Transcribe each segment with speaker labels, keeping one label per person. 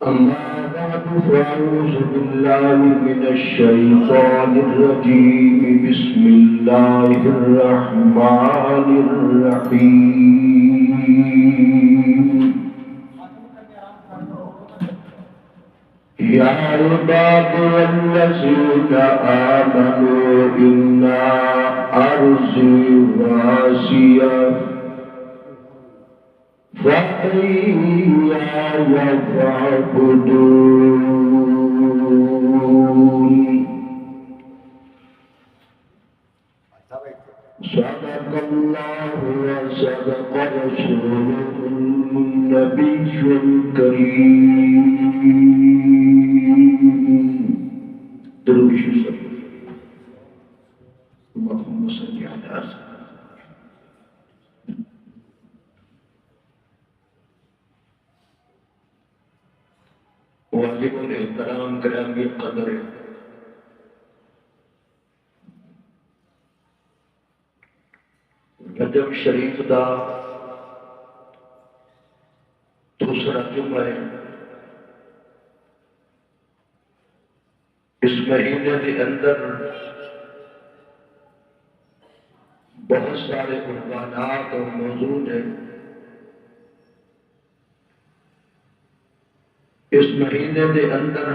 Speaker 1: أما بعد فأعوذ بالله من الشيطان الرجيم بسم الله الرحمن الرحيم يا عبادي الذين آمنوا إن أرضي واسعة فإياي فاعبدون صدق الله وصدق رسوله النبي الكريم درود شریف اللهم صل على سيدنا واجب الاحترام گرامی قدر رجب شریف دا دوسرا جمعہ ہے۔ اس مہینے کے اندر بہت سارے عنوانات اور موضوع ہیں۔ اس مہینے کے اندر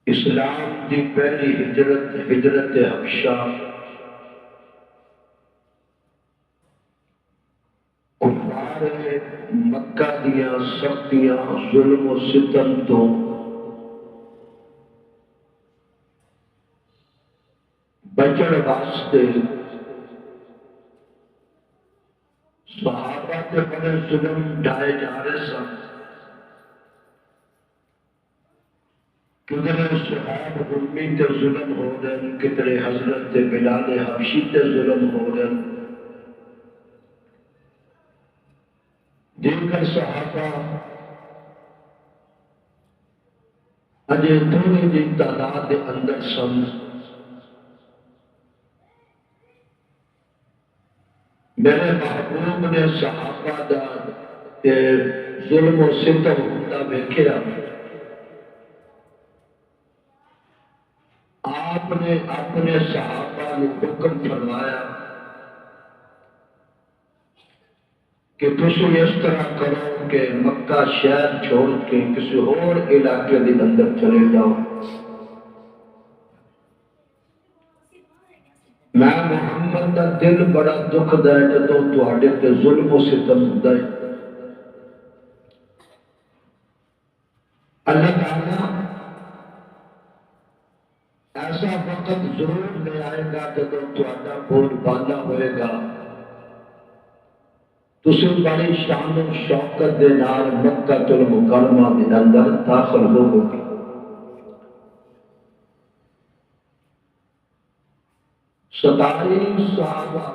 Speaker 1: اسلام کی پہلی ہجرت حبشہ، کفار مکہ دیا سختیاں ظلم و ستم تو بچن واسطے صحابہ کے بڑے ظلم ڈھائے جا رہے سن۔ کتنے صحاب رومی تے ظلم ہو رہے، کتنے حضرت بلال حبشی تے ظلم ہو رہے، جن کا صحابہ اجے تھوڑی جی تعداد کے اندر سن۔ میرے محبوب نے صحابہ دا ظلم و ستم ہوتا ویکھیا۔ آپ نے اپنے صحابہ نے حکم فرمایا کہ تسی اس طرح کرو کہ مکہ شہر چھوڑ کے کسی اور علاقے کے اندر چلے جاؤ۔ میں محمد کا دل بڑا دکھ دا ہے جدو تواڈے تے ظلم و ستم ہوندا ہے۔ اللہ تعالیٰ ایسا وقت ضرور لے آئے گا جدو تواڈا بول بالا ہوئے گا، تسی بڑی شان و شوکت دے نال مکہ المکرمہ دے اندر داخل ہوگے۔ ستائیس صحابہ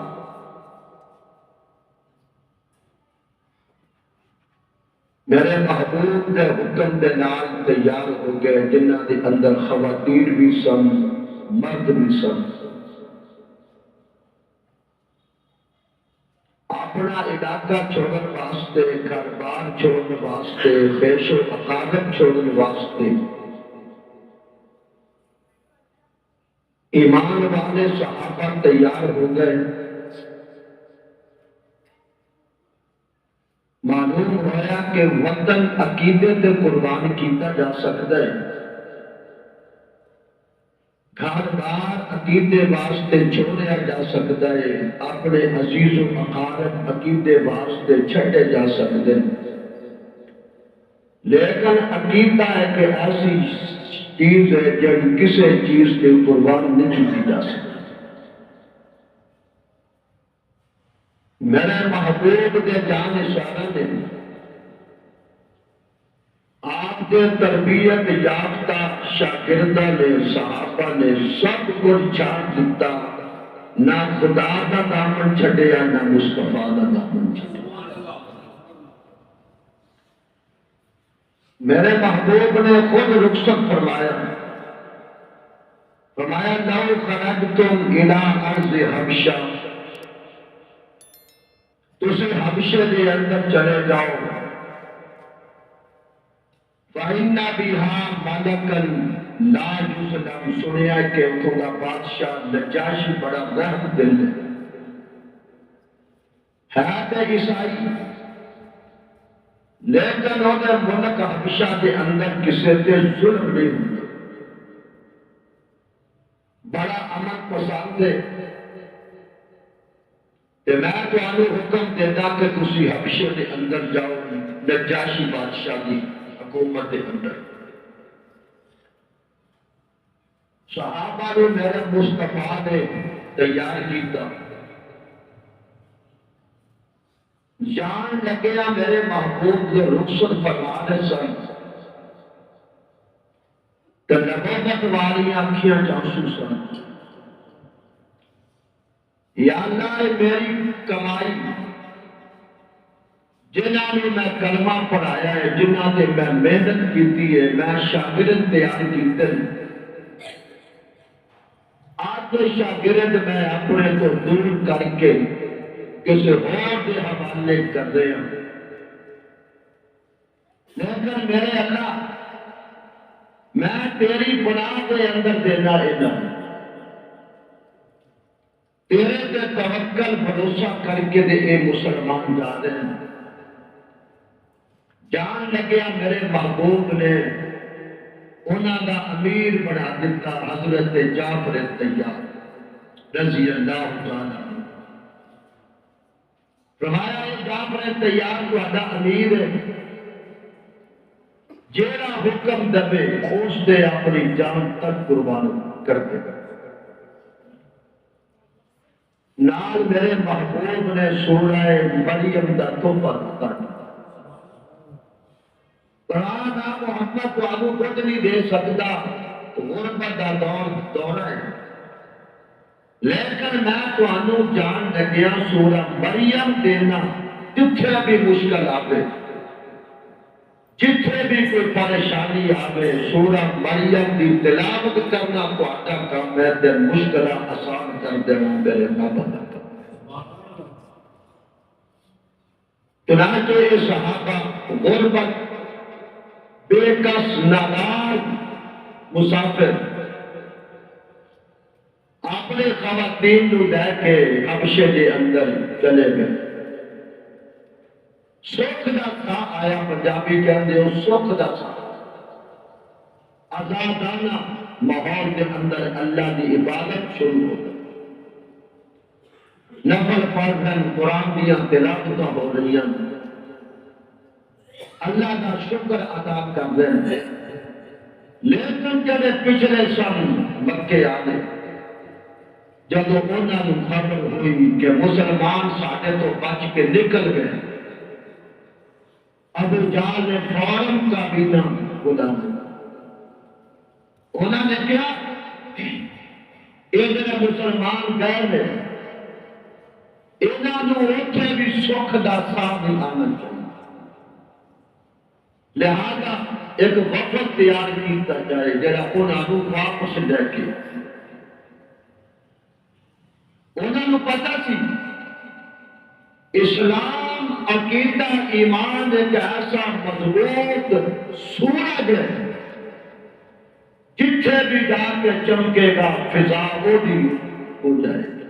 Speaker 1: میرے محبوب دے حکم دے نال تیار ہو گئے، جنہ دے اندر خواتین بھی سن، مرد بھی سن۔ اپنا علاقہ چھوڑن واسطے، گھر بار چھوڑن واسطے، بیش و اقامت چھوڑن واسطے ایمان والے صحابہ تیار ہو گئے۔ معلوم ہوا کہ وطن عقیدے تے قربان کیتا جا سکتا ہے، گھر بار عقیدے واسطے چھوڑیا جا سکتا ہے، اپنے عزیز و اقارب عقیدے واسطے چھٹے جا سکتے ہیں، لیکن عقیدہ ہے کہ ایسی چیز ہے جب کسی چیز کے قربان نہیں کی جا سکتی۔ میرے محبوب کے جان اشارہ نے آپ کے تربیت یافتہ شاگردہ نے، صحابہ نے سب کچھ چھاڑ دیتا، نہ خدا کا دامن چھڈیا نہ مصطفیٰ کا دامن چھڈیا۔ میرے محبوب نے خود رخصت فرمایا، لو خرجتم الى ارض حبشہ، تسی حبشے دے اندر چلے جاؤ، وَإِنَّ بِهَا مَلَكًا لَا يُسْلَمُ سنیا کہ اتوں کا بادشاہ نجاشی بڑا رحم دل ہے تے عیسائی، لیکن وہ ملک حبشہ کے اندر کسی تے ظلم نہیں ہوتا، بڑا امن پسند ہے۔ کہ میں تو آنو حکم دیتا کہ تسی حبشے کے اندر جاؤ نجاشی بادشاہ کی حکومت کے اندر۔ صحابہ نے میرے مصطفیٰ نے تیار کیتا، جان لگیا میرے محبوب کے رخصت فرمانے سن کہ نبوت والی آنکھیاں جانسو سن۔ یا اللہ میری کمائی جنہاں نے میں کلمہ پڑھایا ہے، جنہاں نے میں محنت کیتی ہے، میں شاگرد تیار کیتے ہیں، آج تو شاگرد میں اپنے کو دور کر کے کسی اور کے حوالے کر رہے ہیں، لیکن میرے اللہ میں تیری بنا کے اندر دینا رہنا، تیرے تے توکل بھروسہ کر کے دے اے مسلمان جا رہے ہیں۔ جان لگیا میرے محبوب نے انہاں دا امیر بنا دیتا حضرت جعفر طیار رضی اللہ تعالیٰ عنہ۔ فرمایا یہ جعفر طیار تہاڈا امیر ہے، جیڑا حکم دے اس دے اپنی جان تک قربان کر دے گا۔ نال میرے محبوب نے سورہ مریم دا تحفہ دیتا، قرآن محمد تو آگو کچھ نہیں دے سکتا، غربت دا دور ہے، لیکن میں تو آنو جان لگیا سورہ مریم دینا جتھے بھی مشکل آوے، جتھے بھی کوئی پریشانی آوے، سورہ مریم دی تلاوت کرنا کو آتا کام ہے، دے مشکلہ آسان کر دے میرے محبت کا۔ چنانچہ یہ صحابہ غربت بے کس ناراض مسافر اپنے خواتین کو لے کے حبشے کے اندر چلے گئے۔ سکھ دا تھا آیا، پنجابی کہتے ہو سکھ دا تھا، آزادانہ ماحول کے اندر اللہ کی عبادت شروع ہو گئی، نفل پڑھ رہے قرآن دیا تلاوت ہو رہی ہیں، اللہ کا شکر ادا کر رہے ہیں۔ لیکن جب پچھلے سال مکے آنے جب انہوں نے خبر ہوئی کہ مسلمان ساڑھے تو بچ کے نکل گئے، ابو جہل نے فوراً کابینہ بلا دیا، انہوں نے کیا ادھر مسلمان گئے ہیں، انہوں نے اتنے بھی سکھ دا ساتھ نہیں آنا چاہیے، لہذا ایک وفد تیار کیتا جائے جڑا انہوں نے واپس لے کے، انہوں نے پتا سی اسلام عقیدہ ایمان ایک ایسا مضبوط سورج ہے جتھے بھی جا کے چمکے گا فضا اودی ہو جائے گی۔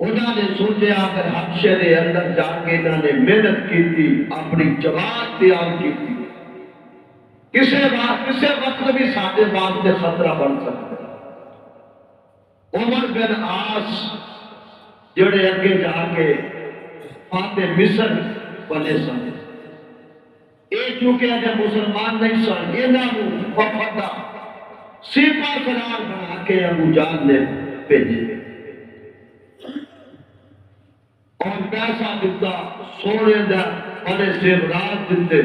Speaker 1: انہوں نے سوچا اگر حبشے دے اندر جا کے انہوں نے محنت کی تھی، اپنی جماعت تیار کی تھی، کسے وقت بھی ساتھے واسطے خطرہ بن سکتا ہے۔ عمر بن عاص جڑے اگے جا کے فاتح مصر بنے سن، اے چونکہ اگر مسلمان نہیں سن، انہوں نے وفد سپاہ سالار بنا کے ابو جہل نے بھیجے اور پیسہ دیتا، سونے دا بڑے زیورات دیتے،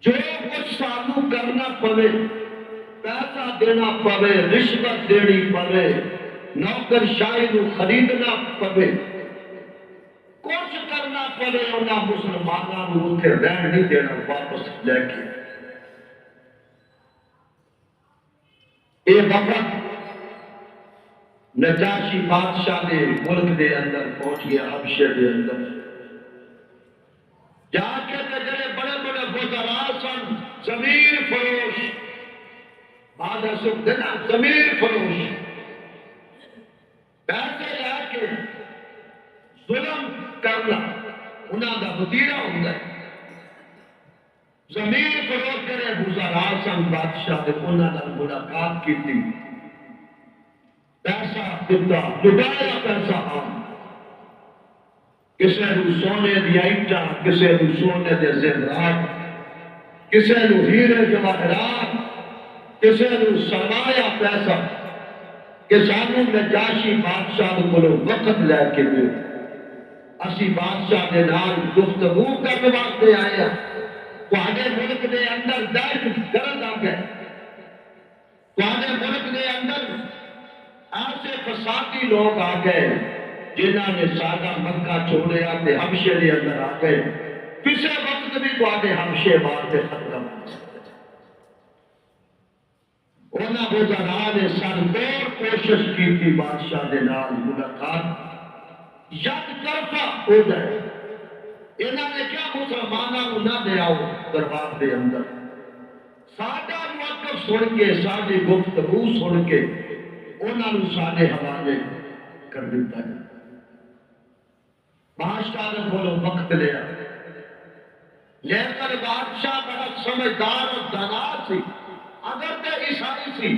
Speaker 1: جو کچھ سانو کرنا پڑے، پیسہ دینا پڑے، رشوت دینی پڑے، نوکر شاہی کو خریدنا پڑے، کچھ کرنا پڑے، انہاں مسلمانوں کو اتنے رہن نہیں دینا، واپس لے کے۔ یہ وفد نجاشی بادشاہ نے ملک دے اندر پہنچ گیا، حبشے دے اندر جا ضمیر فروش بعد سب دینا ضمیر فروش پیسے لے کے ظلم کرنا انہوں کا وتیرا ہوتا ہے ضمیر فروش کرے گزارا سن بادشاہ نے انہوں نے ملاقات کی تھی پیسہ دتا لٹایا پیسہ کسی نو سونے دی اینٹاں کسی نو سونے دے زیورات کسی نو ہیرے جواہرات کسی نو سرمایہ پیسہ کہ سانو نجاشی بادشاہ کو وقت لے کے دے اسی بادشاہ دے نال گفتگو کرنے واسطے آئے ہیں تواڈے ملک دے اندر دہشت گرد آ گئے تواڈے ملک دے اندر ایسے فسادی لوگ آ گئے جنہاں نے سادہ مکہ چھوڑیا تے حبشے دے اندر آ گئے کسے وقت بھی تواڈے حبشے مار کے ختم انہاں وزراء نے سربور کوشش کی تھی بادشاہ دے نال ملاقات یک طرفہ ہو جائے انہاں نے کیا مسلمانوں نہ دے آؤ دربار دے اندر سادہ موقف سن کے سادی گفتگو سن کے انہاں نے سادے حوالے کر دیتا ہے بادشاہ نے بولو وقت لیا لیکن بادشاہ بڑا سمجھدار اور دانا سی اگر تے عیسائی سی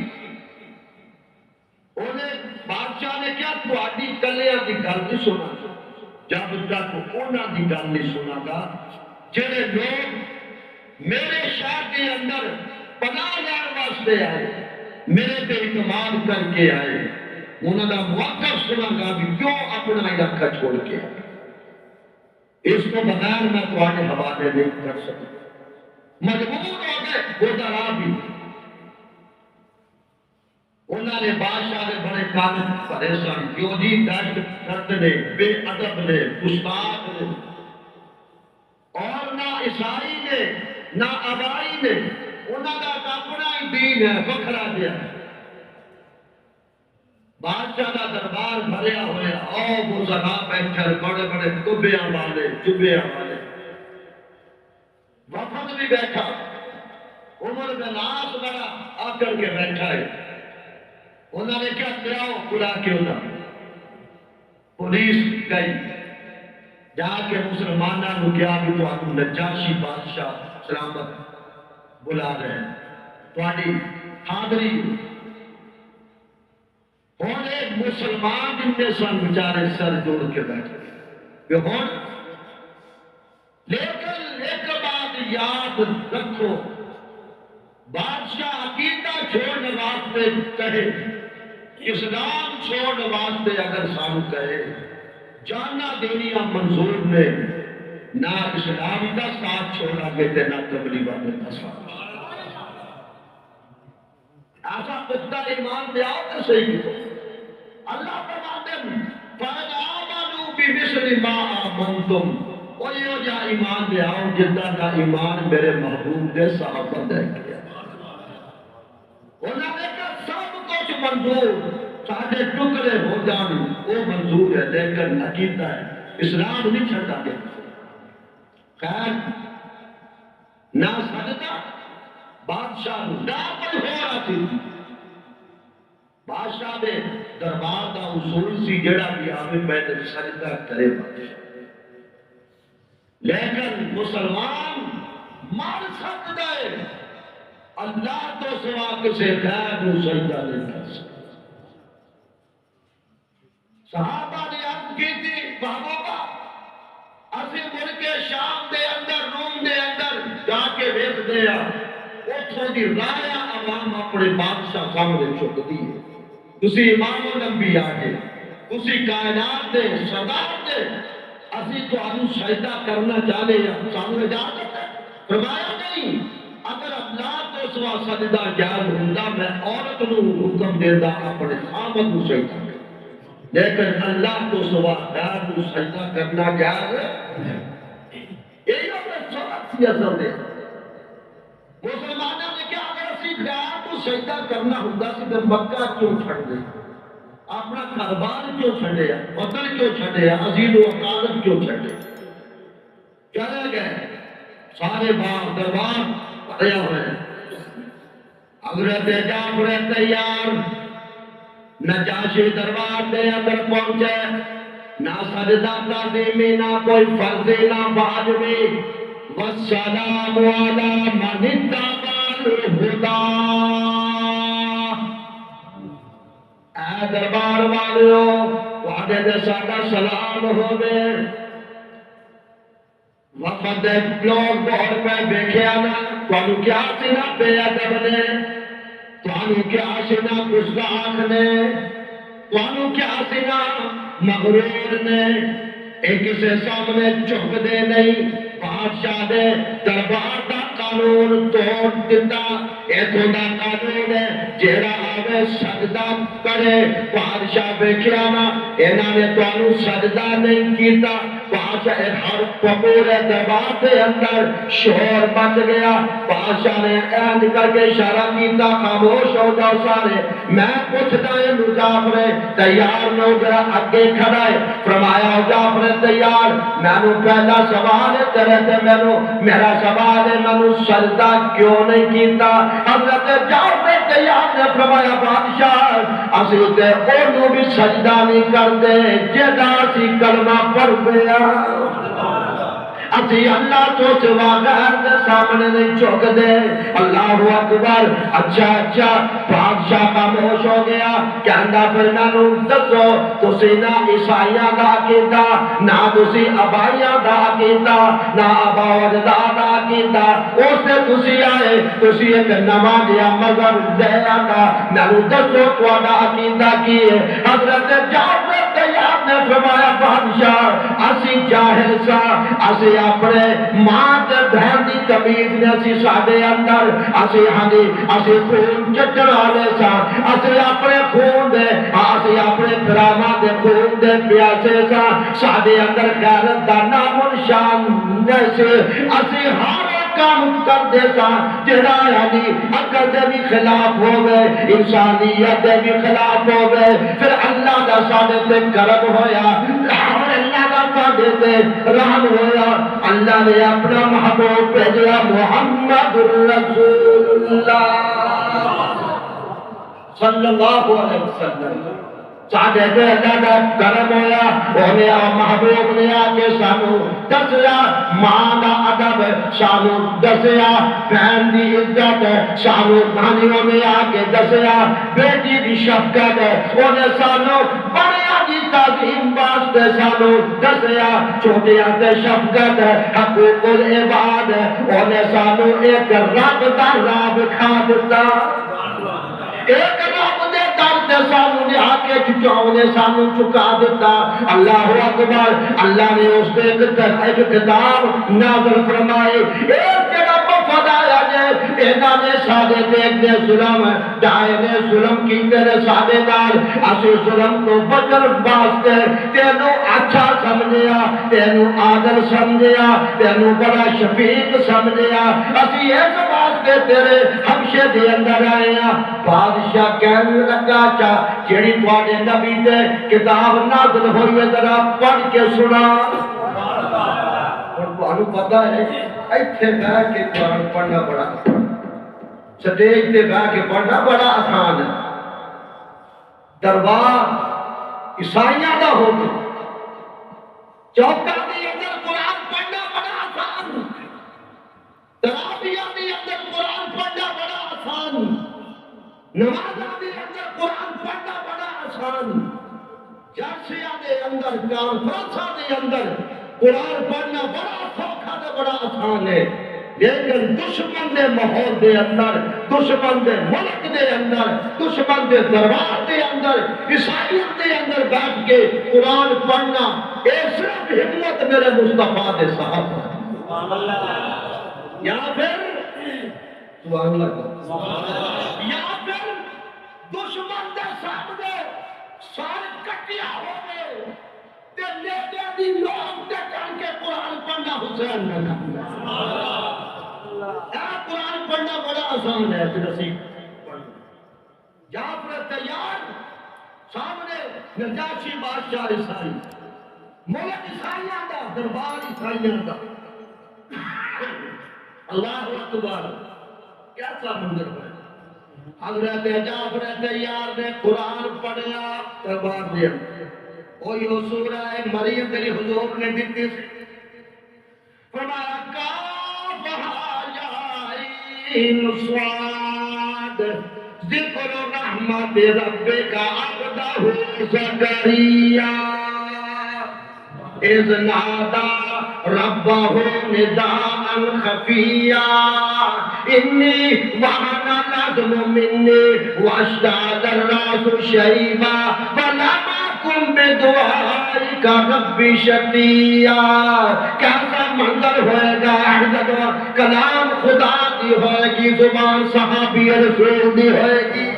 Speaker 1: انہیں بادشاہ نے کیا تواڈی کلیاں دی گل نہیں سنا جب تک انہاں دی گل نہیں سنا گا جڑے لوگ میرے شہر کے اندر پناہ لین واسطے آئے میرے پہ اعتماد کر کے آئے انہوں نے موقف سنا گا کہ کیوں اپنا علاقہ چھوڑ کے آئے اس کو بغیر میں تواڈے حوالے نہیں کر سکتا مجبور ہو گئے وزراء بھی انہوں نے بادشاہ نے بڑے کاغذ پڑے سن کیوں جی دہشت گرد نے بے ادب نے استاد نے اور نہ عیسائی نے نہ آبائی نے انہوں کا اپنا ہی دین ہے وکھرا دیا بادشاہ کا دربار بھریا ہوا او وزراء بیٹھے بڑے بڑے کبیاں والے چبیاں والے وفد بھی بیٹھا عمر بن عاص بڑا آ کر کے بیٹھا ہے انہوں نے کیا کیا بلا کے انہوں پولیس گئی جا کے مسلمانوں نے کیا بھی تو آپ نجاشی بادشاہ سلامت بلا رہے ہیں تواڈی حاضری ہوں ایک مسلمان جن میں سن بیچارے سر جوڑ کے بیٹھے کہ ہوں لیکن ایک بات یاد رکھو بادشاہ عقیدہ چھوڑنے واسطے کہے اسلام چھوڑنے واسطے اگر سانو کہے جانا دینیا منظور نے نہ اسلام کا ساتھ چھوڑا گے تے نہ تبلیغ کا ساتھ ایسا پختہ ایمان دے آؤ تو صحیح ہو اللہ فرماتے ہیں فَإِنْ آمَنُوا بِمِثْلِ مَا آمَنْتُمْ اور یہ جا ایمان دے آؤ جتنا کا ایمان میرے محبوب دے صحابہ دے کیا انہوں نے کہا سب کچھ منظور سارے ٹکڑے ہو جانے وہ منظور ہے لیکن عقیدہ ہے اسلام نہیں چھڑا گیا خیر نہ سجدہ بادشاہ نہ پر ہو رہا تھی بادشاہ دے دربار دا اصول سی جڑا بھی آوے پہلے سجدہ کرے بادشاہ لیکن مسلمان مار سکتا ہے اللہ تو سوا کسے غیر نو سجدہ نہیں کر سکتا صحابہ نے عرض کی تھی محبوبہ اسی ملک شام دے اندر روم دے اندر جا کے ویکھ دیا اتھوں دی رایا عوام اپنے بادشاہ سامنے چک دی تسی امام نبی آگے تسی کائنات دے سردار دے اسی تو آنو سجدہ کرنا چاہے یا سامنے جا سکتے فرمایا نہیں اگر اللہ تو سوا سجدہ جائز ہوندہ میں عورت نو حکم دیتا اپنے خامد نو سجدہ کرنا لیکن اللہ تو سوا غیر نو سجدہ کرنا جائز یہی اپنے سبق سی اثر دے مسلمانوں نے کیا اگر اسی غیر کو سجدہ کرنا ہوندہ سی تو مکہ کیوں چھڑ دے اپنا کاروبار کیوں چھڑے وطن کیوں چھڑے عزیز و اقالت کیوں چھڑے چلے گئے سارے باغ دربار حضرت جعفر تیار نجاشی دربار دے اندر پہنچے، نہ سجدہ تعظیمی، نہ کوئی فرضی، نہ واجبی، والسلام علی من اتبع الہدی۔ اے دربار والیو وعدے دے ساڈا سلام ہوے، وفد لوگ بہت پہ دیکھیا نا، تانوں کیا سنا بے ادب نے، تانوں کیا سنا گستاخ نے، تانوں کیا سنا مغرور نے، ایک کسے سامنے چک دے نہیں، بادشاہ دے دربار دا قانون توڑ دیتا، ایتھوں دا قانون ہے جیڑا آوے سجدہ کرے، بادشاہ بیکھیا نا انہاں نے تانوں سجدہ نہیں کیتا، بادشاہ ہر پکور دربار دے اندر شور بچ گیا، بادشاہ نے اعلان کر کے اشارہ کیتا خاموش ہو جاؤ سارے، میں پوچھدا ہے جعفر تیار نو ذرا اگے کھڑا ہے، فرمایا جعفر تیار، مینوں پہلا سوال ہے تیرے تے میرا سوال ہے مینوں سجدہ کیوں نہیں کیتا؟ حضرت جعفر تیار نے فرمایا بادشاہ اسی تے اونوں بھی سجدہ نہیں کردے جیڑا سی کلمہ پڑھدے آ، اسی اللہ تو سوا غیر دے سامنے نہیں چک دے، اللہ اکبر، اچھا اچھا، بادشاہ خاموش ہو گیا، کہندا پھر مینوں دسو تسی نہ عیسائیاں دا عقیدہ، نہ تسی ابائیاں دا عقیدہ، نہ آبا و اجداد دا عقیدہ، اس سے تسی آئے، تسی ایک نواں جہا مذہب لے آندا، مینوں دسو تہاڈا عقیدہ کی ہے؟ حضرت جعفر تیار نے فرمایا بادشاہ اسی جاہل سا، اسی اپنے ماں تے بہن دی تمیز نے اسی ساڈے اندر، اسی خون چچن والے سا، اسی اپنے خون دے، اسی اپنے بھراواں دے خون دے پیاسے سا، ساڈے اندر غیرت دا نام و نشان نہیں سی، اسی ہر کام کر دیتا جڑا یعنی عقل دے بھی خلاف ہو گئے، انسانیت دے بھی خلاف ہو گئے، پھر اللہ دا ساڈے تے کرم ہویا اور اللہ دا ساڈے تے رحم ہویا، اللہ نے اپنا محبوب بھیجا محمد رسول اللہ صلی اللہ علیہ وسلم، ساڈے تے اللہ دا کرم ہویا، انہیں محبوب نے آ کے سانو دسیا ماں دا ادب، سانو دسیا بہن دی عزت، سانو نانیوں نے آ کے دسیا بیٹی دی شفقت، انہیں سانو بڑیاں دی تعظیم واسطے سانو دسیا چھوٹیاں تے شفقت، حقوق العباد، انہیں سانو ایک رب دا راہ دکھا دیتا، ایک رب دے در تے سانو نے آ کے چچاؤں سانو چکا دیتا، اللہ اکبر، اللہ نے اس پہ ایک کتاب نازل فرمائی، ایک جگہ وفد آیا جے، اینا نے سادے دیکھ دے ظلم، ڈائے نے ظلم کی تیرے سادے دار، اسی ظلم کو بچر باستے، تینوں اچھا سمجھیا، تینوں عادل سمجھیا، تینوں بڑا شفیق سمجھیا، اسی ایک واسطے تیرے حبشے دے اندر آئے ہیں، بادشاہ کہنے لگا چاہ جیڑی تواڈے نبی دے کتاب نازل ہوئی ہے ذرا پڑھ کے سنا، اور تانوں پتہ ہے ایتھے بیٹھ کے قرآن پڑھنا بڑا آسان، سٹیج تے بیٹھ کے پڑھنا بڑا آسان ہے، دربار عیسائیاں دا ہو گیا، چوکا دے اندر قرآن پڑھنا بڑا آسان، تراویح دے اندر قرآن پڑھنا بڑا آسان، نمازاں دے اندر قرآن پڑھنا بڑا آسان، جلسیاں دے اندر کانفرنساں دے اندر قرآن پڑھنا بڑا سوکھا تے بڑا آسان ہے، لیکن دشمن دے ماحول دے اندر، دشمن دے ملک دے اندر، دشمن دے دربار دے اندر، عیسائیت دے اندر بیٹھ کے قرآن پڑھنا اے صرف ہمت میرے مصطفیٰ دے صحابہ، یا پھر سبحان اللہ، یا پھر دشمن دے سامنے سارے کٹیا ہو گئے تے لیڈے دی لوگ تے کر کے قرآن پڑھنا حسین نے کہا قرآن پڑھنا بڑا آسان ہے، پھر اسی جعفر تیار سامنے نجاشی بادشاہ عیسائی، ملک عیسائیاں دا، دربار عیسائیاں دا، اللہ اکبر، کیسا منظر ہے؟ حضرت جعفر تیار نے قرآن پڑھیا دربار دیا وہ یہ سورہ مریم تیری حضور نے دیتی سے فرمایا کافہا یا عین صاد ذکر رحمت ربک عبدہ زکریا اذ نادى ربه نداء خفيا إني وهن العظم مني واشتعل الرأس شيبا فلم أكن بدعائك ربي شقيا کیسا منظر ہوئے گا جب کلام خدا دی ہوئے گی زبان صحابی رسول دی ہوئے گی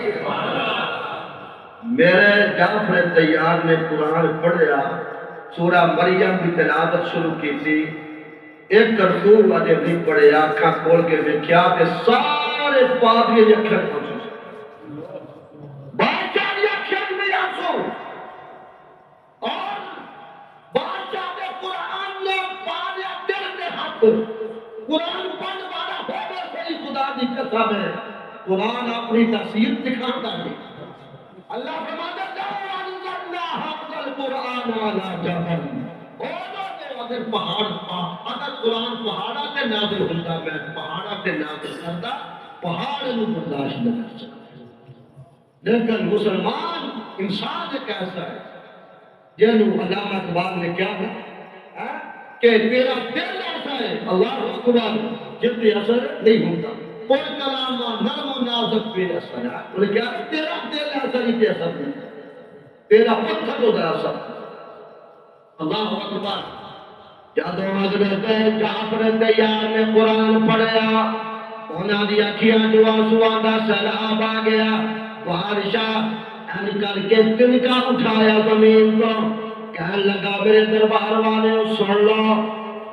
Speaker 1: میرے جعفر تیار نے قرآن پڑھیا سورہ مریم کی تلاوت شروع کی تھی ایک کرتور والے نہیں پڑے آنکھاں کھول کے دیکھا کہ سارے پادری اکھر پہنچے بادشاہ دی اکھر میں آنسو اور بادشاہ دے قرآن نے پادیا دل دے ہاتھ قرآن پڑھ والا ہوگا صحیح خدا دی قسم ہے قرآن اپنی تاثیر دکھاتا ہے اللہ فرماتا جاؤ انزلنا حفظ القرآن والا جبل اگر پہاڑ اگر قرآن پہاڑا تے نازل ہوتا میں پہاڑا تے نازل کرتا پہاڑ نو برداشت نہ کر سکتا لیکن مسلمان انسان ایک ایسا ہے جنہوں علامہ اقبال نے کیا کہا کہ تیرا دل ایسا ہے اللہ اکبر جتنی اثر نہیں ہوتا کوئی کلام نرم و نازک پہ اثر ہے انہوں نے کہا تیرا دل ایسا نہیں پہ اثر نہیں تیرا پتھر ہوتا اثر اللہ اکبر جادو حضرت جعفر تیار نے قرآن پڑھیا انہاں دی اکھیاں جو آنسواں دا سیلاب آ گیا بادشاہ یعنی کر کے تنکا اٹھایا زمین کو کہنے لگا میرے دربار والے سن لو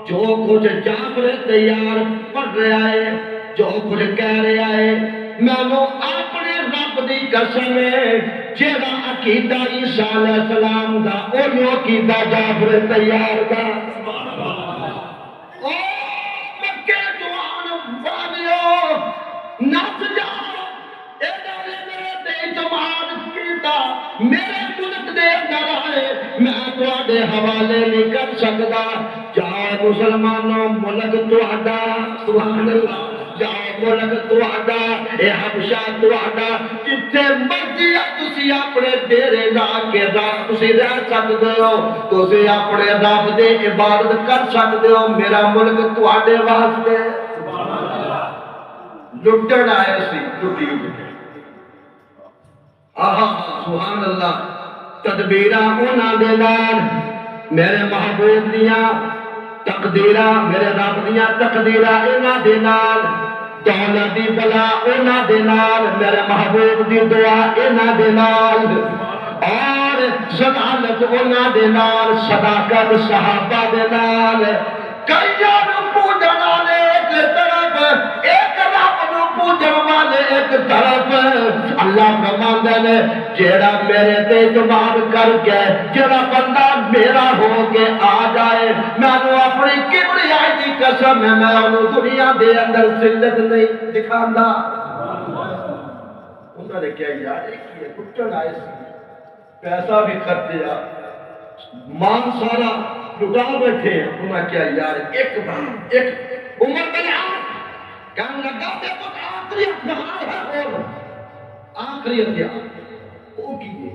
Speaker 1: جو کچھ جعفر تیار پڑھ رہا ہے جو کچھ کہہ رہا ہے میں نے اپنے رب دی قسم ہے جیڑا عقیدہ عیسیٰ علیہ السلام دا اوہی عقیدہ جعفر تیار دا او مکے جوان والیو نس جاؤ ایڈا میرے تے جماعت کیتا میرے ملک دے اندر آئے میں تواڈے حوالے نہیں کر سکدا جاؤ مسلمانوں ملک تواڈا سبحان اللہ جاؤ ملک تواڈا اے حبشہ تواڈا جتھے مرضی تسی اپنے ڈیرے لا کے تسی رہ سکدے ہو تسی اپنے رب دی عبادت کر سکدے ہو میرا ملک تواڈے واسطے سبحان اللہ لٹڑ آئے سی لٹی سبحان اللہ تدبیراں انہاں دے نال میرے محبوب دیاں تقدیراں میرے رب دیاں تقدیراں انہاں دے نال دولت دی بلا انہاں دے نال میرے محبوب دی دعا انہاں دے نال اور صداقت انہاں دے نال صداقت صحابہ دے نال کئیاں نوں پوجن والے ایک طرف ایک رب نوں پوجن والے ایک طرف اللہ فرماندا ہے جیڑا میرے تے اعتماد کر کے جیڑا بندہ میرا ہو کے آ جائے میں اپنی کبریائی دی قسم ہے میں انہوں دنیا دے اندر ذلت نہیں دکھاندا انہوں نے کیا یار ایک یہ کٹن آئے سی پیسہ بھی خرچ دیا مان سارا لٹا بیٹھے ہیں انہوں نے کیا یار ایک بار ایک عمر بن عاص کہنے لگا تے تو آخری اختیار ہے اور آخری اختیار وہ کیے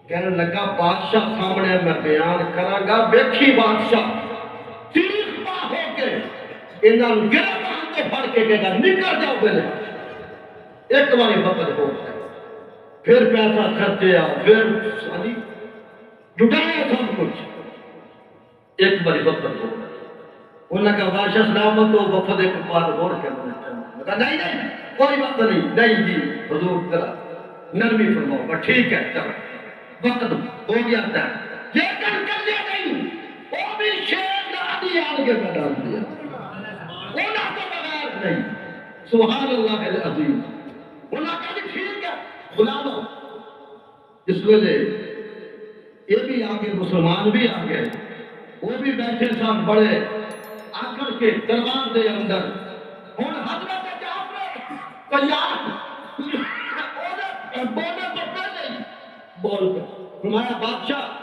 Speaker 1: کہنے لگا بادشاہ سامنے میں بیان کراں گا بیکھی بادشاہ تیخ پا ہو کے انہاں گرفتار کو پھڑ کے کہے گا نکل جاؤ پہلے ایک باری وقت ہو پھر پیسہ خرچیا پھر ساری لٹایا سب کچھ ایک باری وقت ہو انہوں نے کہا بادشاہ سلامت ہو وفد ایک بار غور کرنا کہا نہیں نہیں کوئی وقت نہیں جی حضور کرا نرمی فرماؤ ٹھیک ہے چلو وقت ہو گیا تھا لیکن کر لیا نہیں وہ بھی شیر نادی آن کے ڈال دیا انہوں تو بغیر نہیں سبحان اللہ العظیم انہوں نے کہا ٹھیک ہے بلا دو اس وجہ یہ بھی آگے مسلمان بھی آگے وہ بھی بیٹھے سن بڑے آکر کے دربار دے اندر ہن حضرت جعفر تو یار بولنے تو پہلے ہی بول گیا فرمایا بادشاہ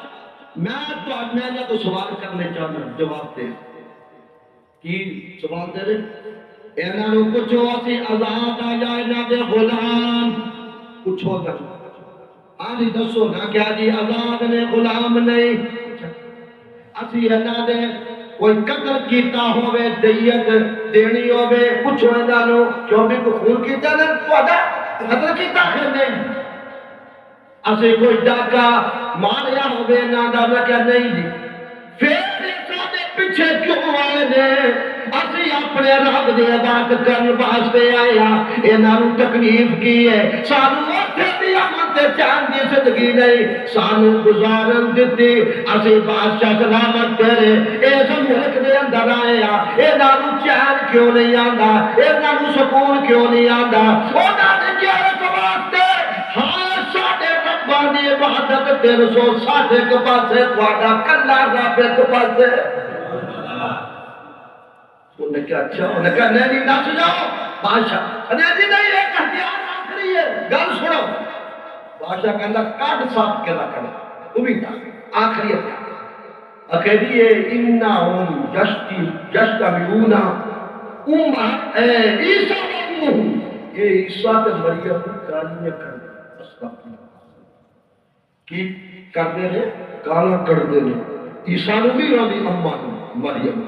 Speaker 1: میں تو سوال کرنے چاہتا ہوں جواب دے کی سوال دے رہے اینا نو پوچھو اسی آزاد آ جائے نہ دے غلام پوچھو گا آنی دسو نہ کیا جی آزاد نے غلام نہیں اسی اینا دے کوئی قتل کیتا ہوئے دیت دینی ہوئے پوچھو اینا نو کیوں بھی کو خون کیتا نہیں قتل کیتا ہے نہیں اسے کوئی ڈاکہ ماریا ہوئے نہ دا کیا نہیں جی پھر سارے پیچھے کیوں آئے نے اسی اپنے رب دے بات کرنے واسطے آیا انہاں نوں تکلیف کی ہے سانو اوتھے دی امن تے چین دی زندگی نہیں سانو گزارن دتی اسی بادشاہ سلامت تیرے اس ملک دے اندر آیا انہاں نوں چین کیوں نہیں آندا انہاں نوں سکون کیوں نہیں آندا انہاں نے کیا واسطے ہاں ساڈے ربانی عبادت 360 کے پاسے تہاڈا کلا رب ایک پاسے انہوں نے کہا اچھا انہوں نے کہا نہیں نہ سجاؤ بادشاہ نہیں ایک احتیار آخری ہے گل سنو بادشاہ کہنا کاٹ صاحب کے رکھنا امید آخری احتیار اکیدی ہے انہم یشتملونا عیسیٰ و یہ عیسیٰ تے مریم کالی میں کرنے کی کرنے نے کالا کردے نے عیسیٰ نے بھی رہی اممہ مریم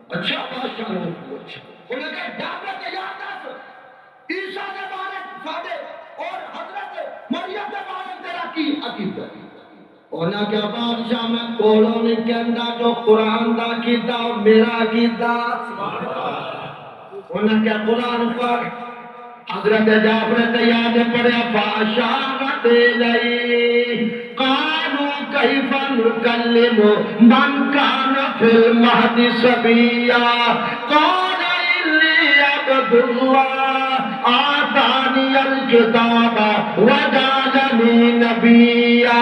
Speaker 1: اچھا بادشاہ نے پوچھا انہوں نے کہا دعوت یاد ہے عیسیٰ کے بارے فادے اور حضرت مریم کے بارے تیرا کی عقیدہ انہوں نے کہا بادشاہ میں کولوں نے کہندا جو قرآن دا کیتا اور میرا کیتا انہوں نے کہا قرآن پر حضرت جعفر تیار نے پڑھا فاشارت الیہ قالوا کیف نکلم من کان فی المہد صبیا قال انی عبد اللہ آتانی الکتاب وجعلنی نبیا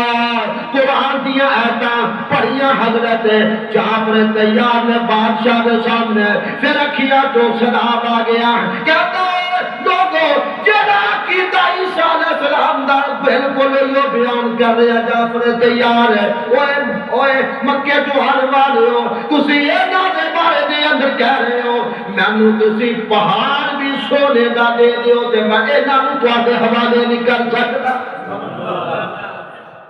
Speaker 1: قرآن دیا آیتاں پڑھیاں حضرت جعفر تیار نے بادشاہ کے سامنے پھر رکھیا جو سلام آ گیا کہتا لوگو جڑا کیتا عیسیٰ علیہ السلام دا بالکل یہ بیان کر رہا جعفر تیار ہے اوئے مکے جو ہر والے ہو تسی اینا دے بارے دے اندر کہہ رہے ہو مینوں تسی پہاڑ بھی سونے دا دے دیو تے میں اینا نوں تواڈے حوالے نہیں کر سکدا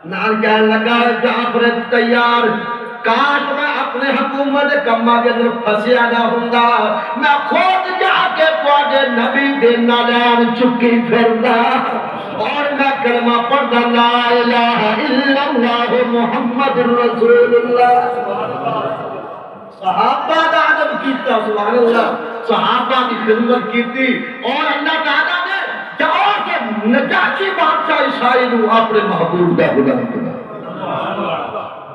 Speaker 1: نال کہنے لگا جعفر تیار کاش میں اپنے حکومت کمہ کے اندر پھنسیا نہ ہوندا میں خود جا کے تواڈے نبی دے نالان چکی پھردا اور میں کلمہ پڑھدا لا الہ الا اللہ محمد رسول اللہ صحابہ دا ادب کیتا سبحان اللہ صحابہ کی خدمت کیتی اور اللہ تعالیٰ نے جاؤ کہ نجاشی بادشاہ عیسائی نو اپنے محبوب دا غلام بنا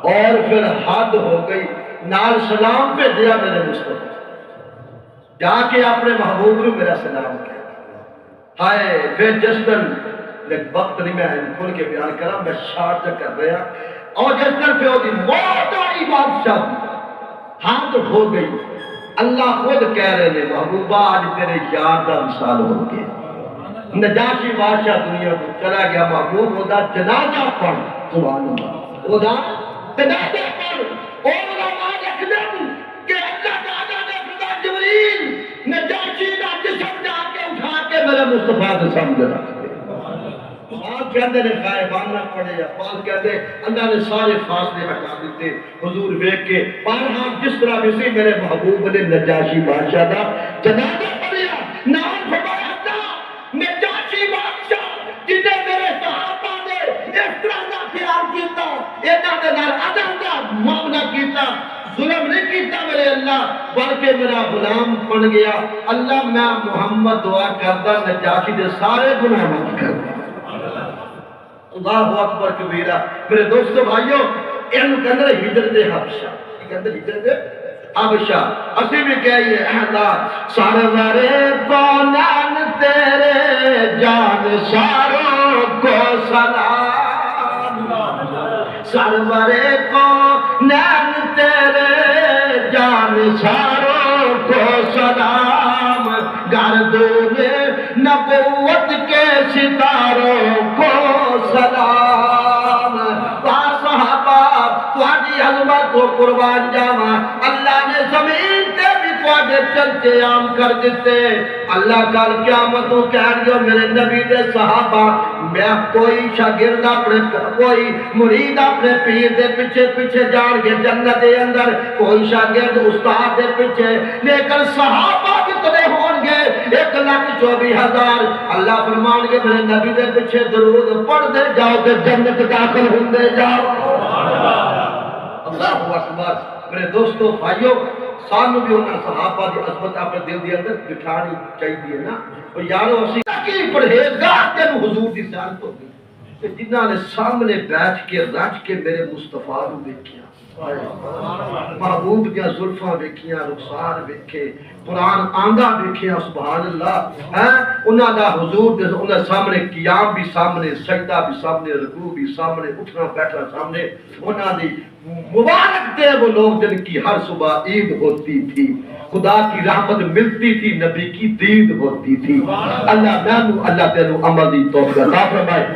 Speaker 1: اور پھر حد ہو گئی نال سلام پہ دیا میرے مصطفیٰ جا کے اپنے محبوب نے میرا سلام کیا ہائے پھر جس دن وقت نہیں میں کھل کے بیان کرا میں شارٹ کر رہا اور جس دن پہ ہوگی موت آئی بادشاہ حد ہو گئی اللہ خود کہہ رہے ہیں محبوبہ آج تیرے یار کا مثال ہو گیا نجاشی بادشاہ دنیا کو چلا گیا محبوب ہوتا جنازہ پڑھ سبحان اللہ ہوتا تنازع پر علماء رکھ دیں کہ اللہ تعالیٰ نے خدا جبریل نجاشی کا جسم جا کے اٹھا کے میرے مصطفیٰ کے سامنے رکھ دے پاک کہتے ہیں غائبانہ پڑے یا پاک کہتے ہیں اللہ نے سارے فاصلے ہٹا دیتے حضور بیک کے بارہا جس طرح بھی سے میرے محبوب نے نجاشی بادشاہ دا جنازہ پڑیا نام فرمایا تھا نجاشی بادشاہ جنہیں میرے صحابہ نے اس طرح کا خیال کیتا انہاں دے نال عدل دا معاملہ کیتا ظلم نہیں کیتا میرے اللہ بلکہ میرا غلام بن گیا اللہ میں محمد دعا کرتا نجاشی دے سارے گناہ معاف کرتا اللہ اکبر کبیرہ میرے دوستو بھائیو ان کے اندر ہجرت حبشہ کے اندر ہجرت حبشہ اسی بھی کہیے احدار سرور کونین تیرے جان ساروں کو سلام سرور کونین تیرے جان ساروں کو سلام گردوں نبوت کے ستاروں کو سلام صحابہ تھوڑی عظمت کو قربان جاوا اللہ نے زمین تے بھی تھوڑے چلتے عام کر دیتے اللہ کل قیامتوں کہہ گیا میرے نبی دے صحابہ میں کوئی شاگرد اپنے کوئی مرید اپنے پیر دے پیچھے پیچھے جان کے جنت دے اندر کوئی شاگرد استاد دے پیچھے لیکن صحابہ کتنے ہوں گے 1,24,000 اللہ فرمان کے میرے نبی دے پیچھے درود پڑھ دے جاؤ تے جنت داخل ہوندے جاؤ اللہ اکبر میرے دوستو بھائیو سانو بھی انہاں صحابہ دی عظمت اپنے دل دے اندر بٹھانی چاہیے نا اور یارو اسی کی پرہیزگار تے حضور دی زیارت ہوگی کہ جنہاں نے سامنے بیٹھ کے رج کے میرے مصطفیٰ نو دیکھیا محبوب دیا زلفاں ویکھیاں رخسار ویکھے قرآن آندہ ویکھیا سبحان اللہ انہاں دا حضور دے انہاں سامنے قیام بھی سامنے سجدہ بھی سامنے رکوع بھی سامنے اٹھنا بیٹھنا سامنے انہاں دی مبارک دے وہ لوگ جن کی ہر صبح عید ہوتی تھی خدا کی رحمت ملتی تھی نبی کی دید ہوتی تھی اللہ تینو عمل دی توفیق عطا فرمائے